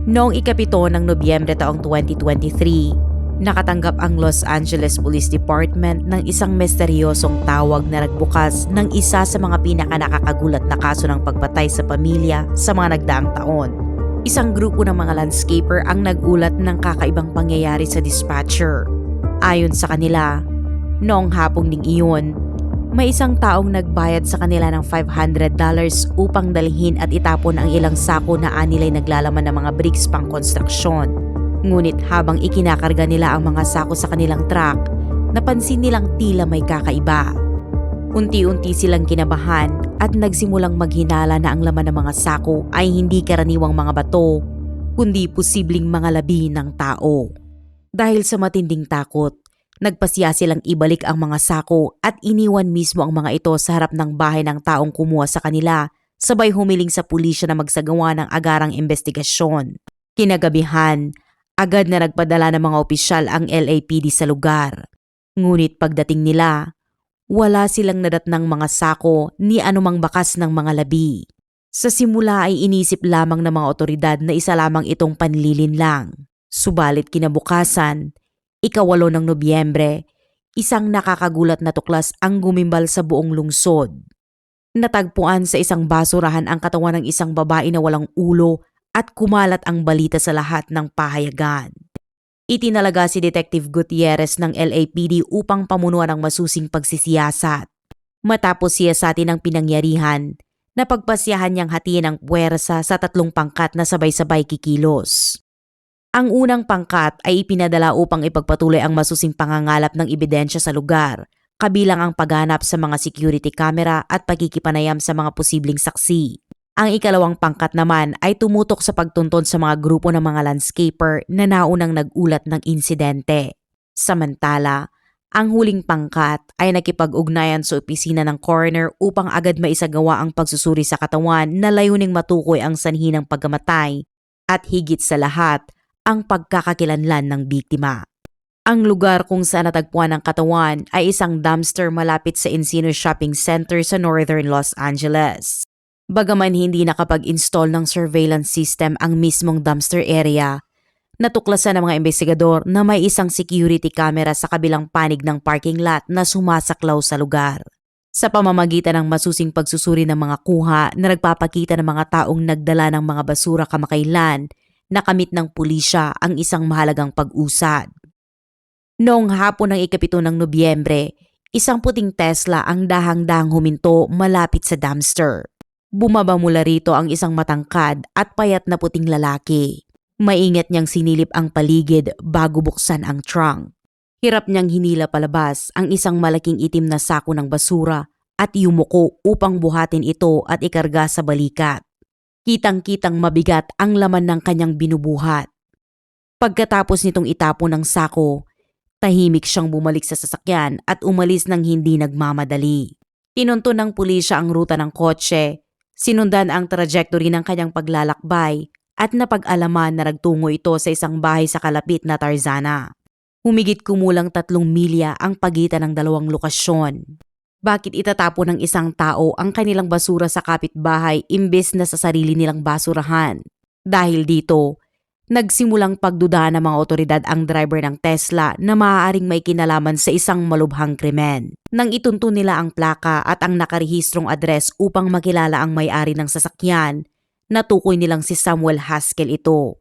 Noong ikapito ng Nobyembre taong 2023, nakatanggap ang Los Angeles Police Department ng isang misteryosong tawag na nagbukas ng isa sa mga pinakanakakagulat na kaso ng pagpatay sa pamilya sa mga nagdaang taon. Isang grupo ng mga landscaper ang nagulat ng kakaibang pangyayari sa dispatcher. Ayon sa kanila, noong hapong ding iyon, may isang taong nagbayad sa kanila ng $500 upang dalhin at itapon ang ilang sako na anilay naglalaman ng mga bricks pang konstruksyon. Ngunit habang ikinakarga nila ang mga sako sa kanilang truck, napansin nilang tila may kakaiba. Unti-unti silang kinabahan at nagsimulang maghinala na ang laman ng mga sako ay hindi karaniwang mga bato, kundi posibleng mga labi ng tao. Dahil sa matinding takot, nagpasya silang ibalik ang mga sako at iniwan mismo ang mga ito sa harap ng bahay ng taong kumuha sa kanila, sabay humiling sa pulisya na magsagawa ng agarang investigasyon. Kinagabihan, agad na nagpadala ng mga opisyal ang LAPD sa lugar. Ngunit pagdating nila, wala silang nadatnang mga sako ni anumang bakas ng mga labi. Sa simula ay inisip lamang ng mga otoridad na isa lamang itong panlilin lang. Subalit kinabukasan, ika-8 ng Nobyembre, isang nakakagulat na tuklas ang gumimbal sa buong lungsod. Natagpuan sa isang basurahan ang katawan ng isang babae na walang ulo at kumalat ang balita sa lahat ng pahayagan. Itinalaga si Detective Gutierrez ng LAPD upang pamunuan ang masusing pagsisiyasat. Matapos siyasatin ang pinangyarihan, napagpasyahan niyang hatiin ang puwersa sa 3 pangkat na sabay-sabay kikilos. Ang unang pangkat ay ipinadala upang ipagpatuloy ang masusing pangangalap ng ebidensya sa lugar, kabilang ang paghanap sa mga security camera at pagkikipanayam sa mga posibleng saksi. Ang ikalawang pangkat naman ay tumutok sa pagtuntun sa mga grupo ng mga landscaper na naunang nagulat ng insidente. Samantala, ang huling pangkat ay nakipag-ugnayan sa opisina ng coroner upang agad maisagawa ang pagsusuri sa katawan na layuning matukoy ang sanhi ng pagkamatay at higit sa lahat, ang pagkakakilanlan ng biktima. Ang lugar kung saan natagpuan ang katawan ay isang dumpster malapit sa Encino Shopping Center sa Northern Los Angeles. Bagaman hindi nakapag-install ng surveillance system ang mismong dumpster area, natuklasan ng mga investigador na may isang security camera sa kabilang panig ng parking lot na sumasaklaw sa lugar. Sa pamamagitan ng masusing pagsusuri ng mga kuha na nagpapakita ng mga taong nagdala ng mga basura kamakailan, nakamit ng pulisya ang isang mahalagang pag-usad. Noong hapon ng ika-7 ng Nobyembre, isang puting Tesla ang dahang-dahang huminto malapit sa dumpster. Bumaba mula rito ang isang matangkad at payat na puting lalaki. Maingat niyang sinilip ang paligid bago buksan ang trunk. Hirap niyang hinila palabas ang isang malaking itim na sako ng basura at yumuko upang buhatin ito at ikarga sa balikat. Kitang-kitang mabigat ang laman ng kanyang binubuhat. Pagkatapos nitong itapon ng sako, tahimik siyang bumalik sa sasakyan at umalis ng hindi nagmamadali. Tinunton ng pulisya ang ruta ng kotse, sinundan ang trajectory ng kanyang paglalakbay at napag-alaman na nagtungo ito sa isang bahay sa kalapit na Tarzana. Humigit kumulang 3 milya ang pagitan ng dalawang lokasyon. Bakit itatapon ng isang tao ang kanilang basura sa kapitbahay imbes na sa sarili nilang basurahan? Dahil dito, nagsimulang pagduda ng mga otoridad ang driver ng Tesla na maaaring may kinalaman sa isang malubhang krimen. Nang ituntun nila ang plaka at ang nakarehistrong address upang makilala ang may-ari ng sasakyan, natukoy nilang si Samuel Haskell ito.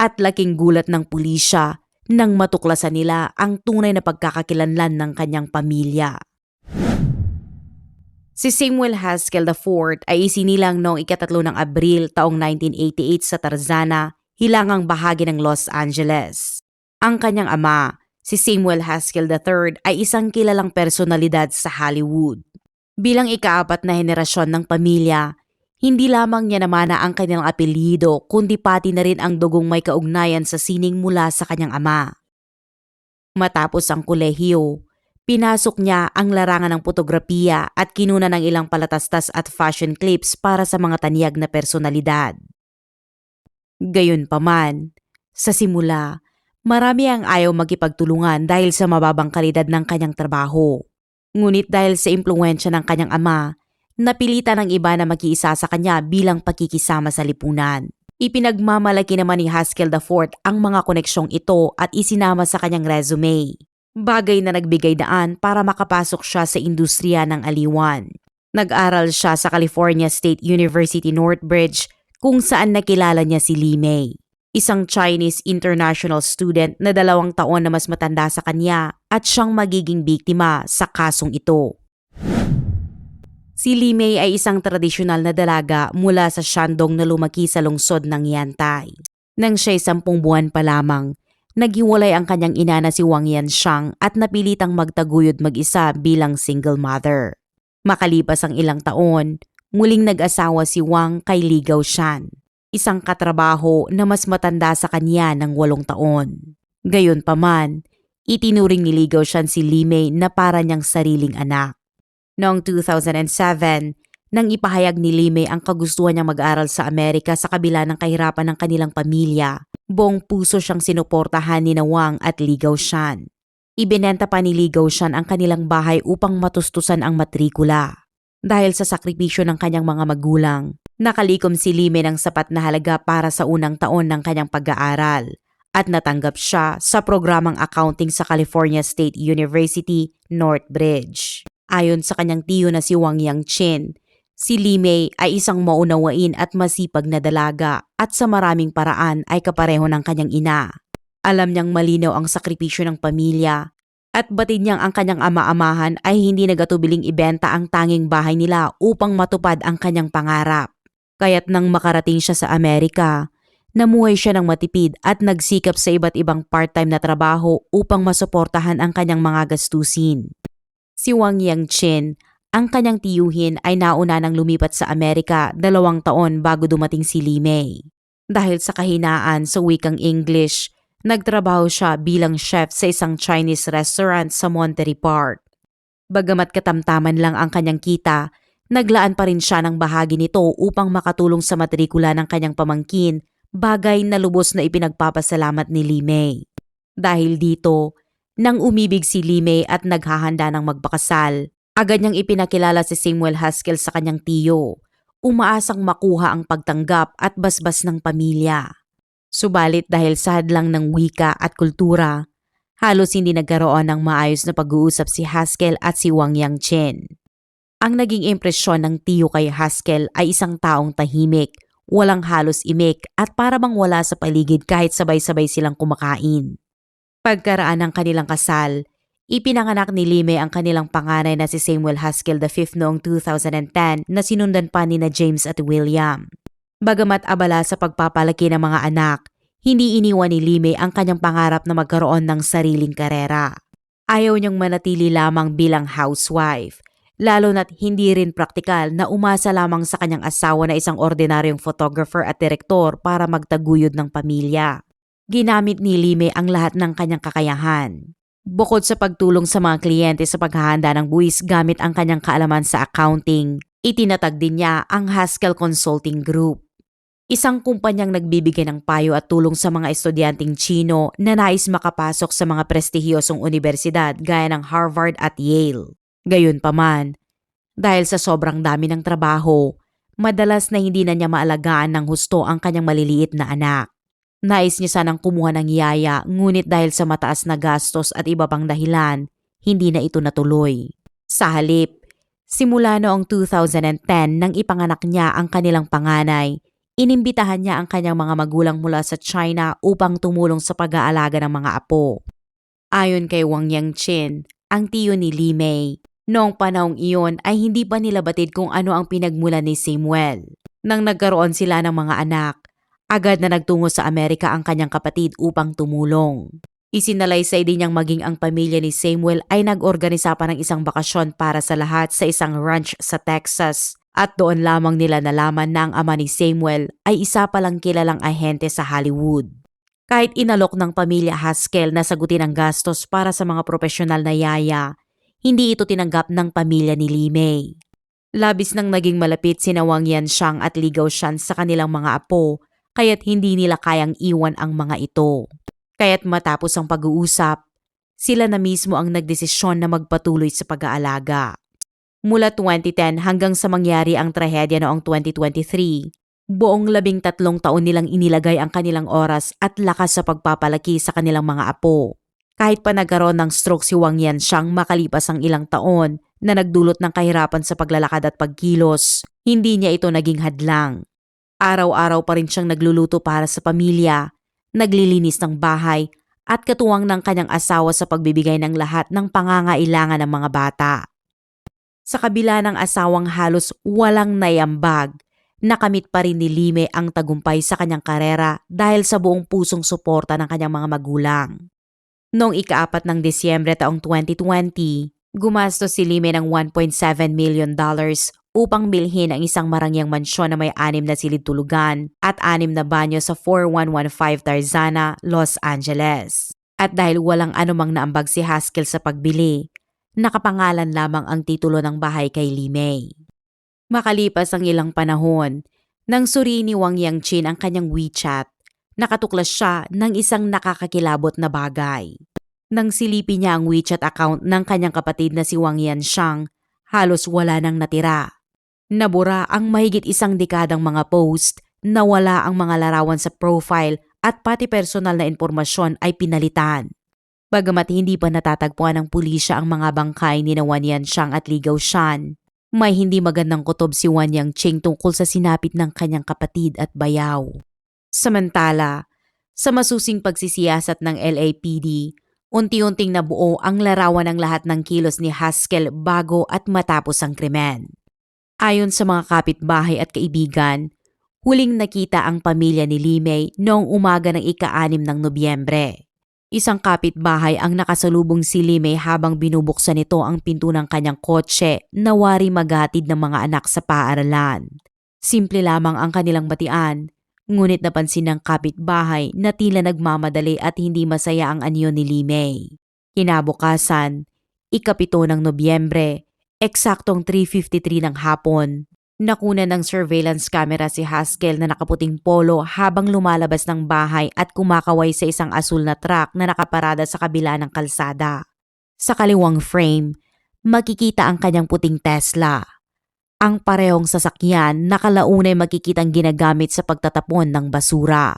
At laking gulat ng pulisya nang matuklasan nila ang tunay na pagkakakilanlan ng kanyang pamilya. Si Samuel Haskell IV ay isinilang noong ika-3 ng Abril taong 1988 sa Tarzana, hilangang bahagi ng Los Angeles. Ang kanyang ama, si Samuel Haskell III ay isang kilalang personalidad sa Hollywood. Bilang ika-4 na henerasyon ng pamilya, hindi lamang niya namana ang kanyang apelyido kundi pati na rin ang dugong may kaugnayan sa sining mula sa kanyang ama. Matapos ang kolehiyo, pinasok niya ang larangan ng fotografiya at kinuna ng ilang palatastas at fashion clips para sa mga tanyag na personalidad. Gayunpaman, sa simula, marami ang ayaw magkipagtulungan dahil sa mababang kalidad ng kanyang trabaho. Ngunit dahil sa impluwensya ng kanyang ama, napilitan ng iba na makiisa sa kanya bilang pakikisama sa lipunan. Ipinagmamalaki naman ni Haskell IV ang mga koneksyong ito at isinama sa kanyang resume. Bagay na nagbigay daan para makapasok siya sa industriya ng aliwan. Nag-aral siya sa California State University Northridge kung saan nakilala niya si Li Mei, isang Chinese international student na 2 taon na mas matanda sa kanya at siyang magiging biktima sa kasong ito. Si Li Mei ay isang tradisyonal na dalaga mula sa Shandong na lumaki sa lungsod ng Yantai. Nang siya'y 10 buwan pa lamang, naghiwalay ang kanyang ina na si Wang Yanxiang at napilitang magtaguyod mag-isa bilang single mother. Makalipas ang ilang taon, muling nag-asawa si Wang kay Li Gaoshan, isang katrabaho na mas matanda sa kanya ng 8 taon. Gayunpaman, itinuring ni Li Gaoshan si Li Mei na para niyang sariling anak. Noong 2007, nang ipahayag ni Li Mei ang kagustuhan niyang mag-aral sa Amerika sa kabila ng kahirapan ng kanilang pamilya, buong puso siyang sinuportahan ni Wang at Li Gaoshan. Ibinenta pa ni Li Gaoshan ang kanilang bahay upang matustusan ang matrikula. Dahil sa sakripisyo ng kanyang mga magulang, nakalikom si Li Mei ng sapat na halaga para sa unang taon ng kanyang pag-aaral at natanggap siya sa programang accounting sa California State University, Northridge. Ayon sa kanyang tiyo na si Wang Yangqin, si Li Mei ay isang maunawain at masipag na dalaga at sa maraming paraan ay kapareho ng kanyang ina. Alam niyang malinaw ang sakripisyo ng pamilya at batid niyang ang kanyang ama-amahan ay hindi nagatubiling ibenta ang tanging bahay nila upang matupad ang kanyang pangarap. Kaya't nang makarating siya sa Amerika, namuhay siya ng matipid at nagsikap sa iba't ibang part-time na trabaho upang masuportahan ang kanyang mga gastusin. Si Wang Yangqin, ang kanyang tiyuhin ay nauna nang lumipat sa Amerika 2 taon bago dumating si Li Mei. Dahil sa kahinaan sa wikang English, nagtrabaho siya bilang chef sa isang Chinese restaurant sa Monterey Park. Bagamat katamtaman lang ang kanyang kita, naglaan pa rin siya ng bahagi nito upang makatulong sa matrikula ng kanyang pamangkin, bagay na lubos na ipinagpapasalamat ni Li Mei. Dahil dito, nang umibig si Li Mei at naghahanda ng magpakasal, agad niyang ipinakilala si Samuel Haskell sa kanyang tiyo, umaasang makuha ang pagtanggap at basbas ng pamilya. Subalit dahil sa hadlang ng wika at kultura, halos hindi nagkaroon ng maayos na pag-uusap si Haskell at si Wang Yangqin. Ang naging impresyon ng tiyo kay Haskell ay isang taong tahimik, walang halos imik at para bang wala sa paligid kahit sabay-sabay silang kumakain. Pagkaraan ng kanilang kasal, ipinanganak ni Li Mei ang kanilang panganay na si Samuel Haskell V noong 2010 na sinundan pa ni na James at William. Bagamat abala sa pagpapalaki ng mga anak, hindi iniwan ni Li Mei ang kanyang pangarap na magkaroon ng sariling karera. Ayaw niyang manatili lamang bilang housewife, lalo na't hindi rin praktikal na umasa lamang sa kanyang asawa na isang ordinaryong photographer at direktor para magtaguyod ng pamilya. Ginamit ni Li Mei ang lahat ng kanyang kakayahan. Bukod sa pagtulong sa mga kliyente sa paghahanda ng buwis gamit ang kanyang kaalaman sa accounting, itinatag din niya ang Haskell Consulting Group. Isang kumpanyang nagbibigay ng payo at tulong sa mga estudyanteng Chino na nais makapasok sa mga prestihiyosong universidad gaya ng Harvard at Yale. Gayunpaman, dahil sa sobrang dami ng trabaho, madalas na hindi na niya maalagaan ng husto ang kanyang maliliit na anak. Nais niya sanang kumuha ng yaya ngunit dahil sa mataas na gastos at iba pang dahilan, hindi na ito natuloy. Sa halip, simula noong 2010 nang ipanganak niya ang kanilang panganay, inimbitahan niya ang kanyang mga magulang mula sa China upang tumulong sa pag-aalaga ng mga apo. Ayon kay Wang Yangqin, ang tiyo ni Li Mei, noong panahong iyon ay hindi pa nila batid kung ano ang pinagmulan ni Samuel. Nang nagkaroon sila ng mga anak, agad na nagtungo sa Amerika ang kanyang kapatid upang tumulong. Isinalaysay din niyang maging ang pamilya ni Samuel ay nag-organisa pa ng isang bakasyon para sa lahat sa isang ranch sa Texas at doon lamang nila nalaman na ang ama ni Samuel ay isa palang kilalang ahente sa Hollywood. Kahit inalok ng pamilya Haskell na sagutin ang gastos para sa mga profesional na yaya, hindi ito tinanggap ng pamilya ni Li Mei. Labis nang naging malapit sina Wang Yanxiang at Li Gaoshan sa kanilang mga apo, kaya't hindi nila kayang iwan ang mga ito. Kaya't matapos ang pag-uusap, sila na mismo ang nagdesisyon na magpatuloy sa pag-aalaga. Mula 2010 hanggang sa mangyari ang trahedya noong 2023, Buong 13 taon nilang inilagay ang kanilang oras at lakas sa pagpapalaki sa kanilang mga apo. Kahit pa nagkaroon ng stroke si Wang Yanxiang makalipas ang ilang taon na nagdulot ng kahirapan sa paglalakad at pagkilos, hindi niya ito naging hadlang. Araw-araw pa rin siyang nagluluto para sa pamilya, naglilinis ng bahay at katuwang ng kanyang asawa sa pagbibigay ng lahat ng pangangailangan ng mga bata. Sa kabila ng asawang halos walang naiambag, nakamit pa rin ni Lime ang tagumpay sa kanyang karera dahil sa buong pusong suporta ng kanyang mga magulang. Noong ika-4 ng Disyembre taong 2020, gumastos si Lime ng $1.7 million upang bilhin ang isang marangyang mansyon na may 6 na silid tulugan at 6 na banyo sa 4115 Tarzana, Los Angeles. At dahil walang anumang naambag si Haskell sa pagbili, nakapangalan lamang ang titulo ng bahay kay Lime. Makalipas ang ilang panahon, nang suriin ni Wang Yangqin ang kanyang WeChat, nakatuklas siya ng isang nakakakilabot na bagay. Nang silipin niya ang WeChat account ng kanyang kapatid na si Wang Yanxiang, halos wala nang natira. Nabura ang mahigit 1 dekadang mga post, nawala ang mga larawan sa profile at pati personal na impormasyon ay pinalitan. Bagamat hindi pa natatagpuan ng pulisya ang mga bangkay ni Wang Yanxiang at Li Gaoshan, may hindi magandang kutob si Wang Yangqin tungkol sa sinapit ng kanyang kapatid at bayaw. Samantala, sa masusing pagsisiyasat ng LAPD, unti-unting nabuo ang larawan ng lahat ng kilos ni Haskell bago at matapos ang krimen. Ayon sa mga kapitbahay at kaibigan, huling nakita ang pamilya ni Lime noong umaga ng ika-6 ng Nobyembre. Isang kapitbahay ang nakasalubong si Lime habang binubuksan nito ang pinto ng kanyang kotse na wari maghatid ng mga anak sa paaralan. Simple lamang ang kanilang batian, ngunit napansin ng kapitbahay na tila nagmamadali at hindi masaya ang anyo ni Lime. Kinabukasan, ika-7 ng Nobyembre, eksaktong 3:53 ng hapon, nakuna ng surveillance camera si Haskell na nakaputing polo habang lumalabas ng bahay at kumakaway sa isang asul na truck na nakaparada sa kabila ng kalsada. Sa kaliwang frame, makikita ang kanyang puting Tesla. Ang parehong sasakyan na kalaunay makikitang ginagamit sa pagtatapon ng basura.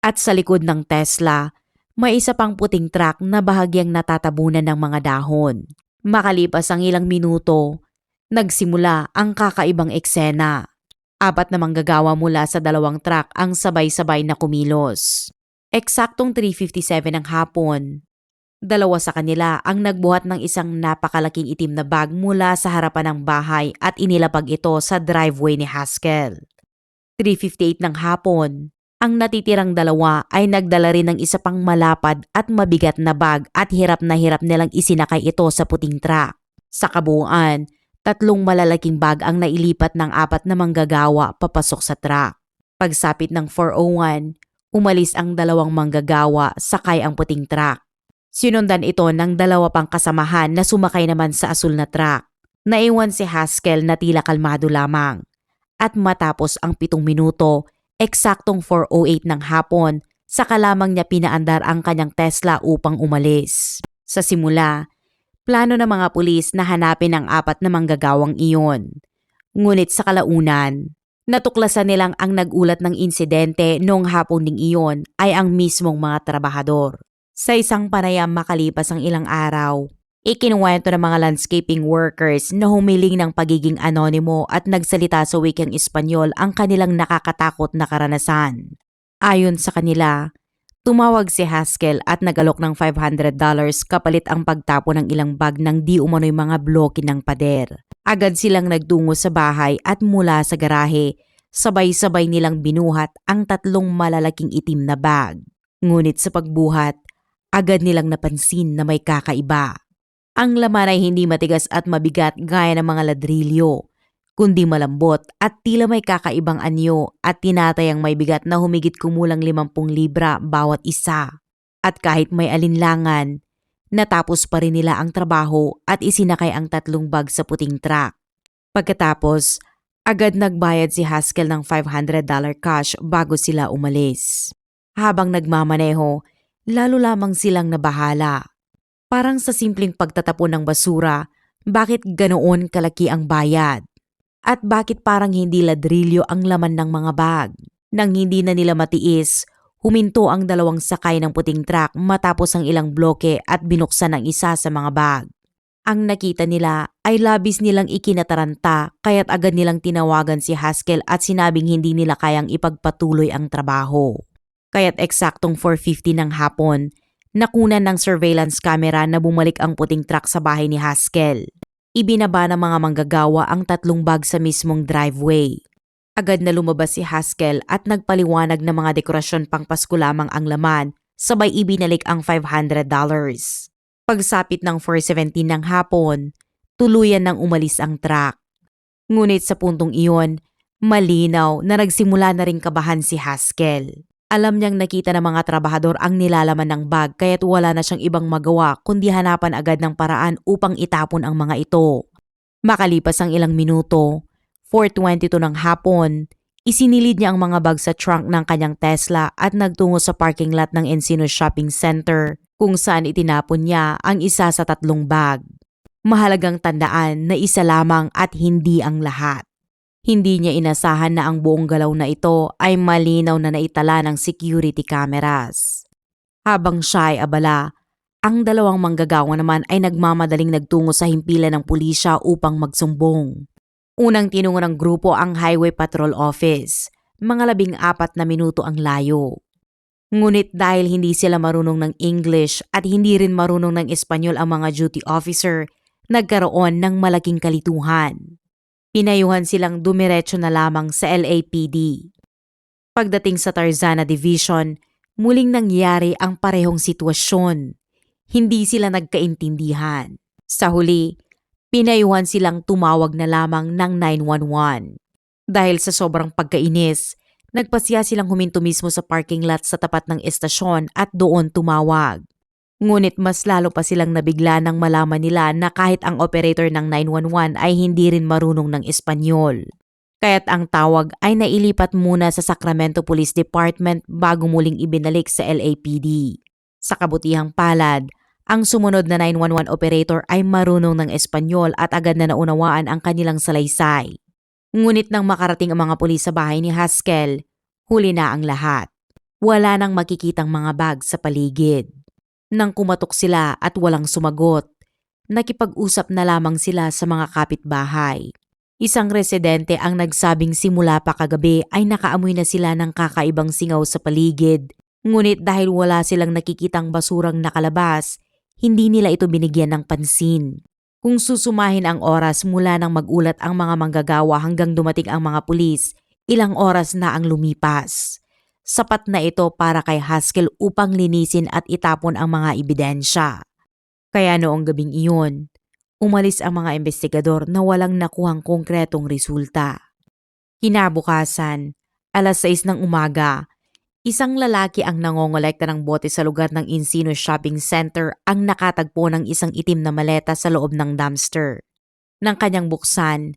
At sa likod ng Tesla, may isa pang puting truck na bahagyang natatabunan ng mga dahon. Makalipas ang ilang minuto, nagsimula ang kakaibang eksena. 4 na manggagawa mula sa 2 truck ang sabay-sabay na kumilos. Eksaktong 3:57 ng hapon, 2 sa kanila ang nagbuhat ng isang napakalaking itim na bag mula sa harapan ng bahay at inilapag ito sa driveway ni Haskell. 3:58 ng hapon, ang natitirang 2 ay nagdala rin ng isa pang malapad at mabigat na bag at hirap nilang isinakay ito sa puting truck. Sa kabuuan, 3 malalaking bag ang nailipat ng 4 na manggagawa papasok sa truck. Pagsapit ng 4:01, umalis ang 2 manggagawa sakay ang puting truck. Sinundan ito ng 2 pang kasamahan na sumakay naman sa asul na truck. Naiwan si Haskell na tila kalmado lamang. At matapos ang 7 minuto, eksaktong 4:08 ng hapon, saka lamang niya pinaandar ang kanyang Tesla upang umalis. Sa simula, plano ng mga pulis na hanapin ang 4 na manggagawang iyon. Ngunit sa kalaunan, natuklasan nilang ang nagulat ng insidente noong hapon ding iyon ay ang mismong mga trabahador. Sa isang panayam makalipas ang ilang araw, ikinuwento ng mga landscaping workers na humiling ng pagiging anonimo at nagsalita sa wikang Espanyol ang kanilang nakakatakot na karanasan. Ayon sa kanila, tumawag si Haskell at nag-alok ng $500 kapalit ang pagtapo ng ilang bag ng di umano'y mga bloke ng pader. Agad silang nagtungo sa bahay at mula sa garahe, sabay-sabay nilang binuhat ang 3 malalaking itim na bag. Ngunit sa pagbuhat, agad nilang napansin na may kakaiba. Ang laman ay hindi matigas at mabigat gaya ng mga ladrilyo, kundi malambot at tila may kakaibang anyo at tinatayang may bigat na humigit kumulang 50 libra bawat isa. At kahit may alinlangan, natapos pa rin nila ang trabaho at isinakay ang 3 bag sa puting truck. Pagkatapos, agad nagbayad si Haskell ng $500 cash bago sila umalis. Habang nagmamaneho, lalo lamang silang nabahala. Parang sa simpleng pagtatapon ng basura, bakit ganoon kalaki ang bayad? At bakit parang hindi ladrilyo ang laman ng mga bag? Nang hindi na nila matiis, huminto ang dalawang sakay ng puting truck matapos ang ilang bloke at binuksan ang isa sa mga bag. Ang nakita nila ay labis nilang ikinataranta kaya't agad nilang tinawagan si Haskell at sinabing hindi nila kayang ipagpatuloy ang trabaho. Kaya't eksaktong 4:50 ng hapon, nakunan ng surveillance camera na bumalik ang puting truck sa bahay ni Haskell. Ibinaba ng mga manggagawa ang 3 bag sa mismong driveway. Agad na lumabas si Haskell at nagpaliwanag na mga dekorasyon pang Pasko lamang ang laman, sabay ibinalik ang $500. Pagsapit ng 4:17 ng hapon, tuluyan nang umalis ang truck. Ngunit sa puntong iyon, malinaw na nagsimula na ring kabahan si Haskell. Alam niyang nakita ng mga trabahador ang nilalaman ng bag kaya't wala na siyang ibang magawa kundi hanapan agad ng paraan upang itapon ang mga ito. Makalipas ang ilang minuto, 4:22 ng hapon, isinilid niya ang mga bag sa trunk ng kanyang Tesla at nagtungo sa parking lot ng Encino Shopping Center kung saan itinapon niya ang isa sa 3 bag. Mahalagang tandaan na isa lamang at hindi ang lahat. Hindi niya inasahan na ang buong galaw na ito ay malinaw na naitala ng security cameras. Habang siya ay abala, ang dalawang manggagawa naman ay nagmamadaling nagtungo sa himpilan ng pulisya upang magsumbong. Unang tinungo ng grupo ang Highway Patrol Office, mga 14 na minuto ang layo. Ngunit dahil hindi sila marunong ng English at hindi rin marunong ng Espanyol ang mga duty officer, nagkaroon ng malaking kalituhan. Pinayuhan silang dumiretso na lamang sa LAPD. Pagdating sa Tarzana Division, muling nangyari ang parehong sitwasyon. Hindi sila nagkaintindihan. Sa huli, pinayuhan silang tumawag na lamang ng 911. Dahil sa sobrang pagkainis, nagpasya silang huminto mismo sa parking lot sa tapat ng estasyon at doon tumawag. Ngunit mas lalo pa silang nabigla nang malaman nila na kahit ang operator ng 911 ay hindi rin marunong ng Espanyol. Kaya't ang tawag ay nailipat muna sa Sacramento Police Department bago muling ibinalik sa LAPD. Sa kabutihang palad, ang sumunod na 911 operator ay marunong ng Espanyol at agad na naunawaan ang kanilang salaysay. Ngunit nang makarating ang mga pulis sa bahay ni Haskell, huli na ang lahat. Wala nang makikitang mga bag sa paligid. Nang kumatok sila at walang sumagot, nakipag-usap na lamang sila sa mga kapitbahay. Isang residente ang nagsabing simula pa kagabi ay nakaamoy na sila ng kakaibang singaw sa paligid. Ngunit dahil wala silang nakikitang basurang nakalabas, hindi nila ito binigyan ng pansin. Kung susumahin ang oras mula nang magulat ang mga manggagawa hanggang dumating ang mga pulis, ilang oras na ang lumipas. Sapat na ito para kay Haskell upang linisin at itapon ang mga ebidensya. Kaya noong gabing iyon, umalis ang mga investigador na walang nakuhang konkretong resulta. Kinabukasan, 6:00 ng umaga, isang lalaki ang nangongolekta ng bote sa lugar ng Encino Shopping Center ang nakatagpo ng isang itim na maleta sa loob ng dumpster. Nang kanyang buksan,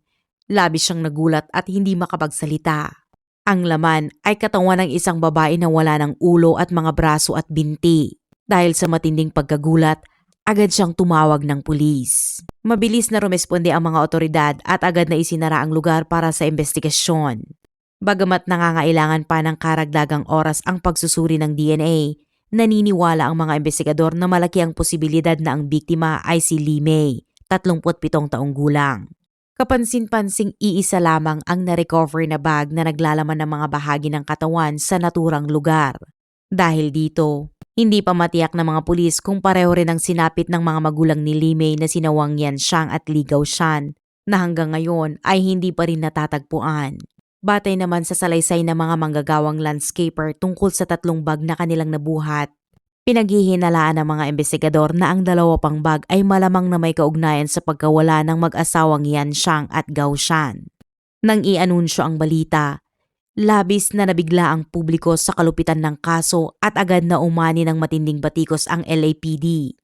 labis siyang nagulat at hindi makapagsalita. Ang laman ay katawan ng isang babae na wala ng ulo at mga braso at binti. Dahil sa matinding pagkagulat, agad siyang tumawag ng pulis. Mabilis na rumesponde ang mga otoridad at agad na isinara ang lugar para sa investigasyon. Bagamat nangangailangan pa ng karagdagang oras ang pagsusuri ng DNA, naniniwala ang mga investigador na malaki ang posibilidad na ang biktima ay si Lee May, 37 taong gulang. Kapansin-pansing iisa lamang ang na-recover na bag na naglalaman ng mga bahagi ng katawan sa naturang lugar. Dahil dito, hindi pa matiyak ng mga pulis kung pareho rin ang sinapit ng mga magulang ni Lee May na sina Wang Yanxiang at Li Gaoshan na hanggang ngayon ay hindi pa rin natatagpuan. Batay naman sa salaysay ng mga manggagawang landscaper tungkol sa 3 bag na kanilang nabuhat, pinaghihinalaan ng mga investigador na ang 2 pang bag ay malamang na may kaugnayan sa pagkawala ng mag-asawang Yanxiang at Gaoshan. Nang i-anunsyo ang balita, labis na nabigla ang publiko sa kalupitan ng kaso at agad na umani ng matinding batikos ang LAPD.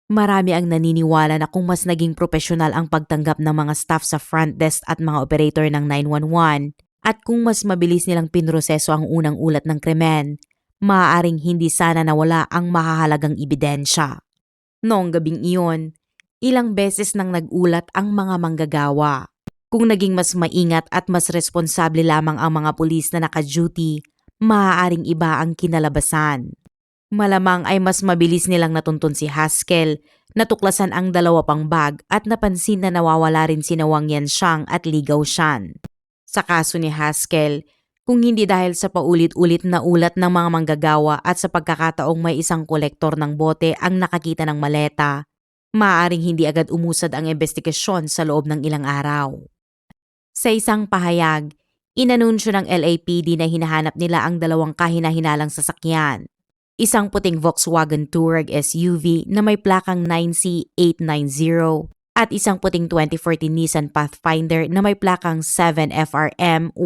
Marami ang naniniwala na kung mas naging propesyonal ang pagtanggap ng mga staff sa front desk at mga operator ng 911 at kung mas mabilis nilang pinroseso ang unang ulat ng krimen, maaaring hindi sana nawala ang mahahalagang ebidensya. Noong gabing iyon, ilang beses nang nagulat ang mga manggagawa. Kung naging mas maingat at mas responsable lamang ang mga pulis na naka-duty, maaaring iba ang kinalabasan. Malamang ay mas mabilis nilang natuntun si Haskell, natuklasan ang dalawa pang bag at napansin na nawawala rin sina Wang Yanxiang at Li Gaoshan. Sa kaso ni Haskell, kung hindi dahil sa paulit-ulit na ulat ng mga manggagawa at sa pagkakataong may isang kolektor ng bote ang nakakita ng maleta, maaaring hindi agad umusad ang investigasyon sa loob ng ilang araw. Sa isang pahayag, inanunsyo ng LAPD na hinahanap nila ang dalawang kahinahinalang sasakyan. Isang puting Volkswagen Touareg SUV na may plakang 9C890 at isang puting 2014 Nissan Pathfinder na may plakang 7FRM190.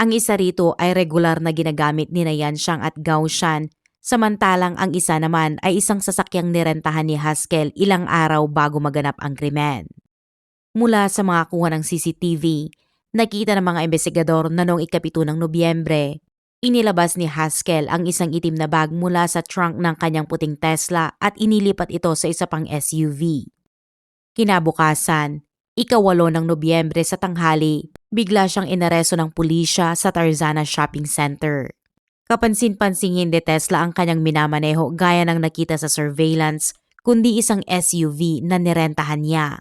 Ang isa rito ay regular na ginagamit ni Yanxiang at Gaoshan, samantalang ang isa naman ay isang sasakyang nirentahan ni Haskell ilang araw bago maganap ang krimen. Mula sa mga kuha ng CCTV, nakita ng mga investigador na noong 7 ng Nobyembre, inilabas ni Haskell ang isang itim na bag mula sa trunk ng kanyang puting Tesla at inilipat ito sa isa pang SUV. Kinabukasan, 8 ng Nobyembre sa tanghali, bigla siyang inaresto ng pulisya sa Tarzana Shopping Center. Kapansin-pansing hindi Tesla ang kanyang minamaneho gaya ng nakita sa surveillance, kundi isang SUV na nirentahan niya.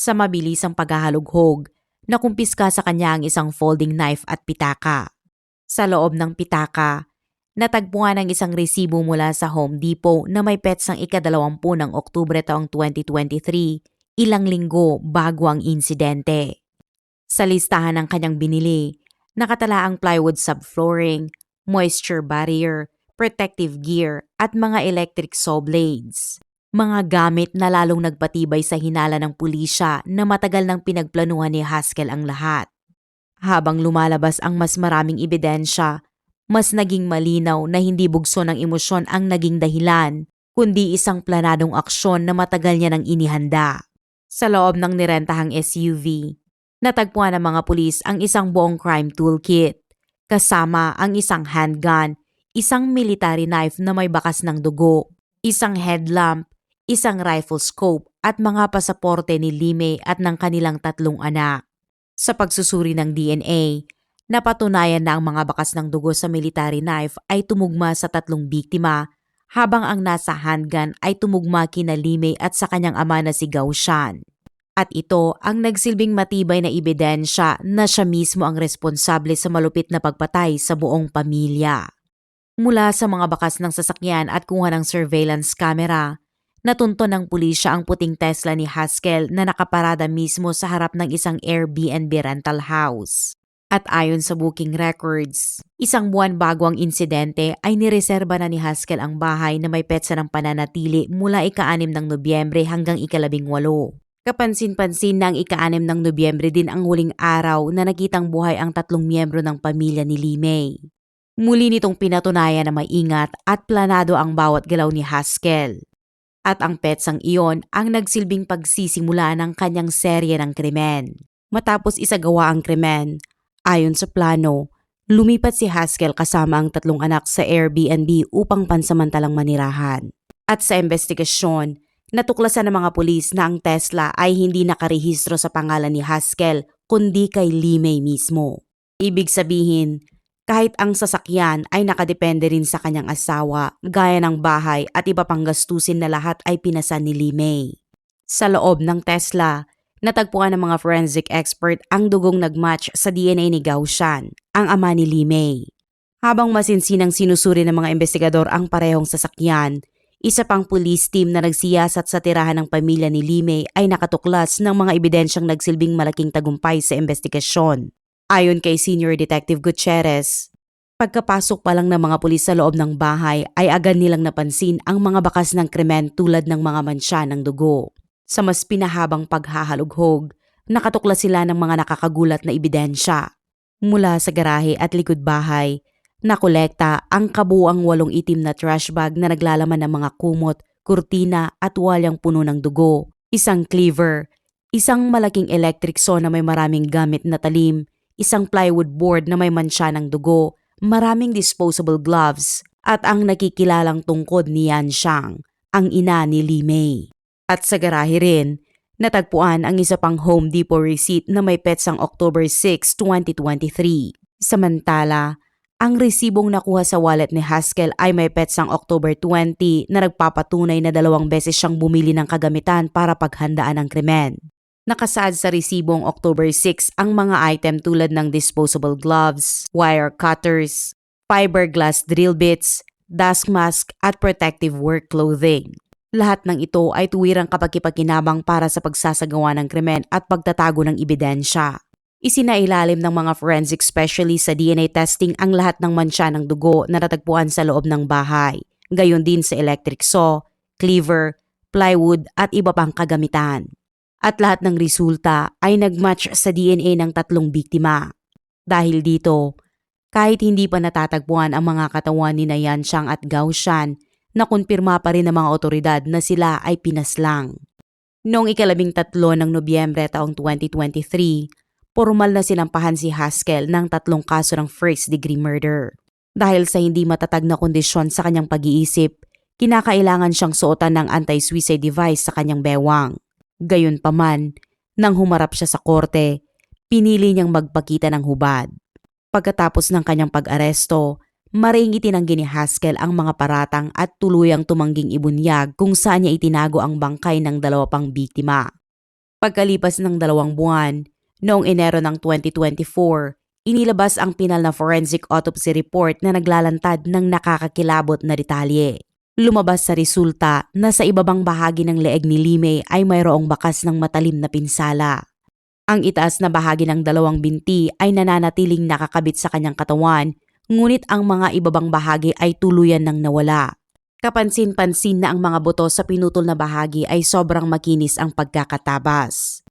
Sa mabilisang paghahalughog, nakumpiska sa kanya ang isang folding knife at pitaka. Sa loob ng pitaka, natagpuan ang isang resibo mula sa Home Depot na may petsang 20 ng Oktubre taong 2023, ilang linggo bago ang insidente. Sa listahan ng kanyang binili, nakatala ang plywood subflooring, moisture barrier, protective gear at mga electric saw blades. Mga gamit na lalong nagpatibay sa hinala ng pulisya na matagal nang pinagplanuhan ni Haskell ang lahat. Habang lumalabas ang mas maraming ebidensya, mas naging malinaw na hindi bugso ng emosyon ang naging dahilan, kundi isang planadong aksyon na matagal niya nang inihanda. Sa loob ng nirentahang SUV, natagpuan ng mga pulis ang isang buong crime toolkit, kasama ang isang handgun, isang military knife na may bakas ng dugo, isang headlamp, isang rifle scope at mga pasaporte ni Limei at ng kanilang 3 anak. Sa pagsusuri ng DNA, napatunayan na ang mga bakas ng dugo sa military knife ay tumugma sa 3 biktima, habang ang nasa handgun ay tumugma kina Limei at sa kanyang ama na si Gaoshan. At ito ang nagsilbing matibay na ebidensya na siya mismo ang responsable sa malupit na pagpatay sa buong pamilya. Mula sa mga bakas ng sasakyan at kuha ng surveillance camera, natunto ng pulisya ang puting Tesla ni Haskell na nakaparada mismo sa harap ng isang Airbnb rental house. At ayon sa booking records, isang buwan bago ang insidente ay nireserba na ni Haskell ang bahay na may petsa ng pananatili mula 6 ng Nobyembre hanggang 18. Kapansin-pansin na ang 6 ng Nobyembre din ang huling araw na nakitang buhay ang 3 miyembro ng pamilya ni Limei. Muli nitong pinatunayan na maingat at planado ang bawat galaw ni Haskell. At ang petsang iyon ang nagsilbing pagsisimula ng kanyang serye ng krimen. Matapos isagawa ang krimen, ayon sa plano, lumipat si Haskell kasama ang 3 anak sa Airbnb upang pansamantalang manirahan. At sa investigasyon, natuklasan ng mga pulis na ang Tesla ay hindi nakarehistro sa pangalan ni Haskell kundi kay Limei mismo. Ibig sabihin, kahit ang sasakyan ay nakadepende rin sa kanyang asawa, gaya ng bahay at iba pang gastusin na lahat ay pinasa ni Limei. Sa loob ng Tesla, natagpuan ng mga forensic expert ang dugong nagmatch sa DNA ni Gaoshan, ang ama ni Limei. Habang masinsinang sinusuri ng mga investigador ang parehong sasakyan, isa pang police team na nagsiyasat sa tirahan ng pamilya ni Limei ay nakatuklas ng mga ebidensyang nagsilbing malaking tagumpay sa investigasyon. Ayon kay Senior Detective Gutierrez, pagkapasok pa lang ng mga pulis sa loob ng bahay ay agad nilang napansin ang mga bakas ng krimen tulad ng mga mansya ng dugo. Sa mas pinahabang paghahalughog, nakatuklas sila ng mga nakakagulat na ebidensya. Mula sa garahe at likod bahay, nakolekta ang kabuuang 8 itim na trash bag na naglalaman ng mga kumot, kurtina at walyang puno ng dugo, isang cleaver, isang malaking electric saw na may maraming gamit na talim, isang plywood board na may mansya ng dugo, maraming disposable gloves, at ang nakikilalang tungkod ni Yanxiang, ang ina ni Limei. At sa garahe rin, Natagpuan ang isa pang Home Depot receipt na may petsang October 6, 2023. Samantala, ang resibong nakuha sa wallet ni Haskell ay may petsang October 20 na nagpapatunay na 2 beses siyang bumili ng kagamitan para paghandaan ang krimen. Nakasaad sa resibong October 6 ang mga item tulad ng disposable gloves, wire cutters, fiberglass drill bits, dust mask at protective work clothing. Lahat ng ito ay tuwirang kapaki-pakinabang para sa pagsasagawa ng krimen at pagtatago ng ebidensya. Isinailalim ng mga forensic specialist sa DNA testing ang lahat ng mansya ng dugo na natagpuan sa loob ng bahay, gayon din sa electric saw, cleaver, plywood at iba pang kagamitan. At lahat ng resulta ay nagmatch sa DNA ng 3 biktima. Dahil dito, kahit hindi pa natatagpuan ang mga katawan ni Yanxiang at Gao Shan, nakumpirma pa rin ng mga otoridad na sila ay pinaslang. Noong 13 ng Nobyembre taong 2023, formal na sinampahan si Haskell ng 3 kaso ng first-degree murder. Dahil sa hindi matatag na kondisyon sa kanyang pag-iisip, kinakailangan siyang suotan ng anti-suicide device sa kanyang bewang. Gayunpaman, nang humarap siya sa korte, pinili niyang magpakita ng hubad. Pagkatapos ng kanyang pag-aresto, maring itinanggi ni Haskell ang mga paratang at tuluyang tumangging ibunyag kung saan niya itinago ang bangkay ng 2 pang biktima. Pagkalipas ng 2 buwan, noong Enero ng 2024, inilabas ang pinal na forensic autopsy report na naglalantad ng nakakakilabot na detalye. Lumabas sa resulta na sa ibabang bahagi ng leeg ni Limay ay mayroong bakas ng matalim na pinsala. Ang itaas na bahagi ng 2 binti ay nananatiling nakakabit sa kanyang katawan, ngunit ang mga ibabang bahagi ay tuluyan nang nawala. Kapansin-pansin na ang mga buto sa pinutol na bahagi ay sobrang makinis ang pagkakatabas.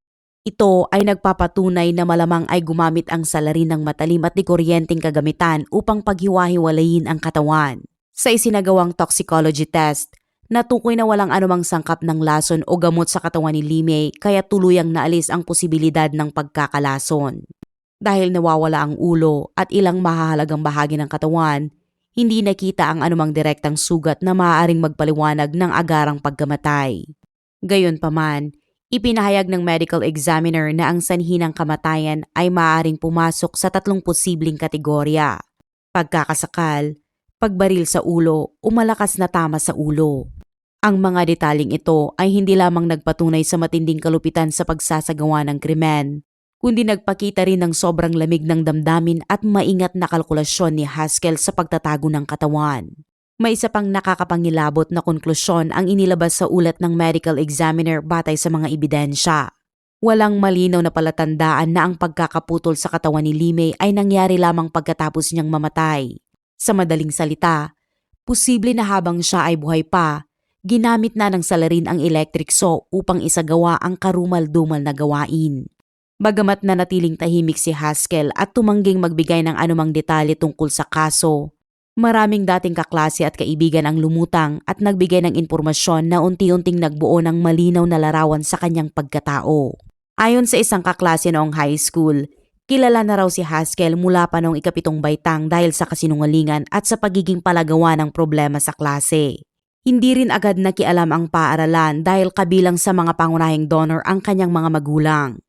Ito ay nagpapatunay na malamang ay gumamit ang salarin ng matalim at dikuryenteng kagamitan upang paghiwa-hiwalayin ang katawan. Sa isinagawang toxicology test, natukoy na walang anumang sangkap ng lason o gamot sa katawan ni Limay kaya tuluyang naalis ang posibilidad ng pagkakalason. Dahil nawawala ang ulo at ilang mahahalagang bahagi ng katawan, hindi nakita ang anumang direktang sugat na maaaring magpaliwanag ng agarang pagkamatay. Gayunpaman, ipinahayag ng medical examiner na ang sanhi ng kamatayan ay maaaring pumasok sa 3 posibleng kategorya: pagkakasakal, pagbaril sa ulo o malakas na tama sa ulo. Ang mga detaling ito ay hindi lamang nagpatunay sa matinding kalupitan sa pagsasagawa ng krimen, kundi nagpakita rin ng sobrang lamig ng damdamin at maingat na kalkulasyon ni Haskell sa pagtatago ng katawan. May isa pang nakakapangilabot na konklusyon ang inilabas sa ulat ng medical examiner batay sa mga ebidensya. Walang malinaw na palatandaan na ang pagkakaputol sa katawan ni Limay ay nangyari lamang pagkatapos niyang mamatay. Sa madaling salita, posible na habang siya ay buhay pa, ginamit na ng salarin ang electric saw upang isagawa ang karumal-dumal na gawain. Bagamat nanatiling tahimik si Haskell at tumangging magbigay ng anumang detalye tungkol sa kaso, maraming dating kaklase at kaibigan ang lumutang at nagbigay ng impormasyon na unti-unting nagbuo ng malinaw na larawan sa kanyang pagkatao. Ayon sa isang kaklase noong high school, kilala na raw si Haskell mula pa noong 7 baitang dahil sa kasinungalingan at sa pagiging palagawa ng problema sa klase. Hindi rin agad nakialam ang paaralan dahil kabilang sa mga pangunahing donor ang kanyang mga magulang.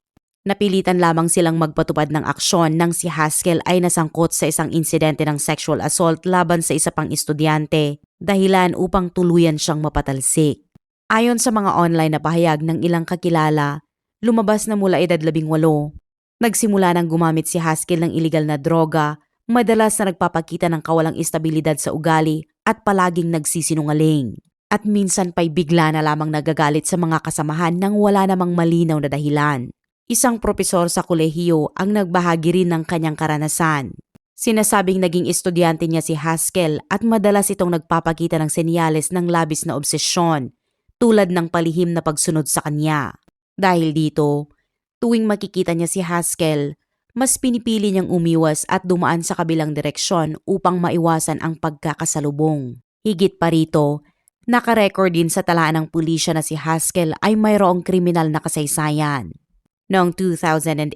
Napilitan lamang silang magpatupad ng aksyon nang si Haskell ay nasangkot sa isang insidente ng sexual assault laban sa isa pang estudyante, dahilan upang tuluyan siyang mapatalsik. Ayon sa mga online na pahayag ng ilang kakilala, lumabas na mula edad 18. Nagsimula nang gumamit si Haskell ng iligal na droga, madalas na nagpapakita ng kawalang estabilidad sa ugali at palaging nagsisinungaling. At minsan pa'y bigla na lamang nagagalit sa mga kasamahan nang wala namang malinaw na dahilan. Isang propesor sa kolehiyo ang nagbahagi rin ng kanyang karanasan. Sinasabing naging estudyante niya si Haskell at madalas itong nagpapakita ng senyales ng labis na obsesyon, tulad ng palihim na pagsunod sa kanya. Dahil dito, tuwing makikita niya si Haskell, mas pinipili niyang umiwas at dumaan sa kabilang direksyon upang maiwasan ang pagkakasalubong. Higit pa rito, nakarecord din sa talaan ng pulisya na si Haskell ay mayroong kriminal na kasaysayan. Noong 2008,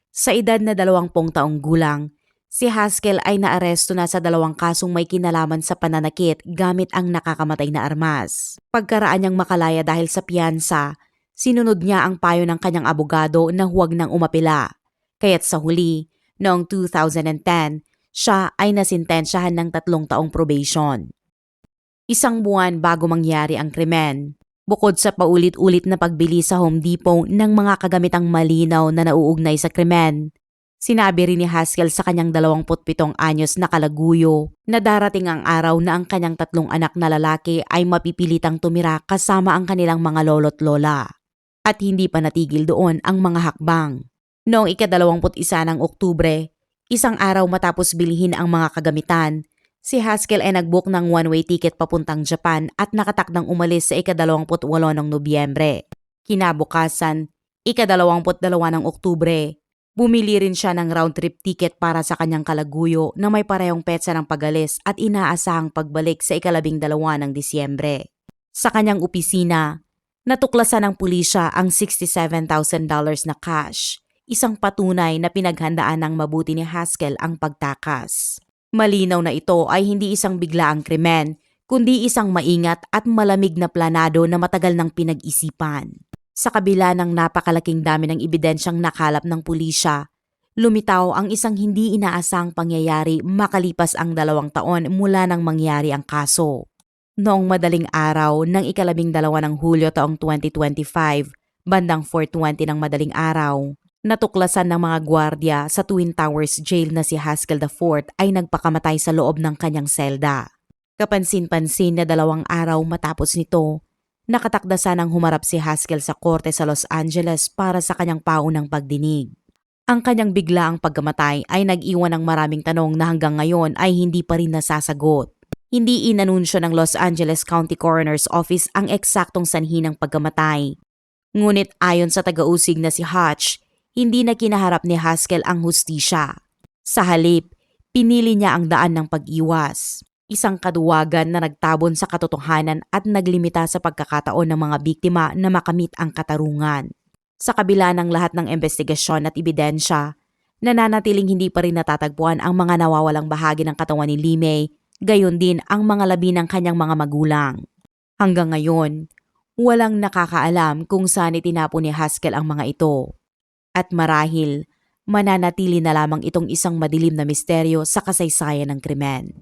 sa edad na 20 taong gulang, si Haskell ay naaresto na sa 2 kasong may kinalaman sa pananakit gamit ang nakakamatay na armas. Pagkaraan niyang makalaya dahil sa piyansa, Sinunod niya ang payo ng kanyang abogado na huwag nang umapila. Kaya't sa huli, noong 2010, siya ay nasintensyahan ng 3 taong probation. Isang buwan bago mangyari ang krimen, bukod sa paulit-ulit na pagbili sa Home Depot ng mga kagamitang malinaw na nauugnay sa krimen, sinabi rin ni Haskell sa kanyang 27 anyos na kalaguyo na darating ang araw na ang kanyang 3 anak na lalaki ay mapipilitang tumira kasama ang kanilang mga lolo't lola. At hindi pa natigil doon ang mga hakbang. Noong ika-21 ng Oktubre, isang araw matapos bilhin ang mga kagamitan, si Haskell ay nag-book ng one-way ticket papuntang Japan at nakatakdang umalis sa ika-28 ng Nobyembre. Kinabukasan, ika-22 ng Oktubre, bumili rin siya ng round-trip ticket para sa kanyang kalaguyo na may parehong petsa ng pag-alis at inaasahang pagbalik sa ika-12 ng Disyembre. Sa kanyang opisina, natuklasan ng pulisya ang $67,000 na cash, isang patunay na pinaghandaan ng mabuti ni Haskell ang pagtakas. Malinaw na ito ay hindi isang biglaang krimen, kundi isang maingat at malamig na planado na matagal nang pinag-isipan. Sa kabila ng napakalaking dami ng ebidensyang nakalap ng pulisya, lumitaw ang isang hindi inaasang pangyayari makalipas ang 2 taon mula nang mangyari ang kaso. Noong madaling araw ng ika-12 ng Hulyo taong 2025, bandang 4:20 ng madaling araw, natuklasan ng mga gwardya sa Twin Towers Jail na si Haskell IV ay nagpakamatay sa loob ng kanyang selda. Kapansin-pansin na 2 araw matapos nito, nakatakda sanang humarap si Haskell sa korte sa Los Angeles para sa kanyang paunang pagdinig. Ang kanyang biglaang pagkamatay ay nag-iwan ng maraming tanong na hanggang ngayon ay hindi pa rin nasasagot. Hindi inanunsyo ng Los Angeles County Coroner's Office ang eksaktong sanhi ng pagkamatay. Ngunit ayon sa taga-usig na si Hutch, hindi na kinaharap ni Haskell ang hustisya. Sa halip, pinili niya ang daan ng pag-iwas. Isang kaduwagan na nagtabon sa katotohanan at naglimita sa pagkakataon ng mga biktima na makamit ang katarungan. Sa kabila ng lahat ng investigasyon at ebidensya, nananatiling hindi pa rin natatagpuan ang mga nawawalang bahagi ng katawan ni Limay, gayon din ang mga labi ng kanyang mga magulang. Hanggang ngayon, walang nakakaalam kung saan itinapon ni Haskell ang mga ito. At marahil, mananatili na lamang itong isang madilim na misteryo sa kasaysayan ng krimen.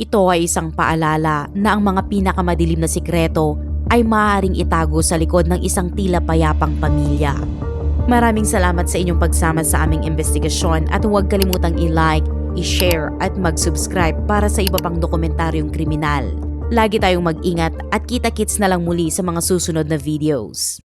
Ito ay isang paalala na ang mga pinakamadilim na sikreto ay maaaring itago sa likod ng isang tila payapang pamilya. Maraming salamat sa inyong pagsama sa aming investigasyon at huwag kalimutang i-like, i-share at mag-subscribe para sa iba pang dokumentaryong kriminal. Lagi tayong mag-ingat at kita-kits na lang muli sa mga susunod na videos.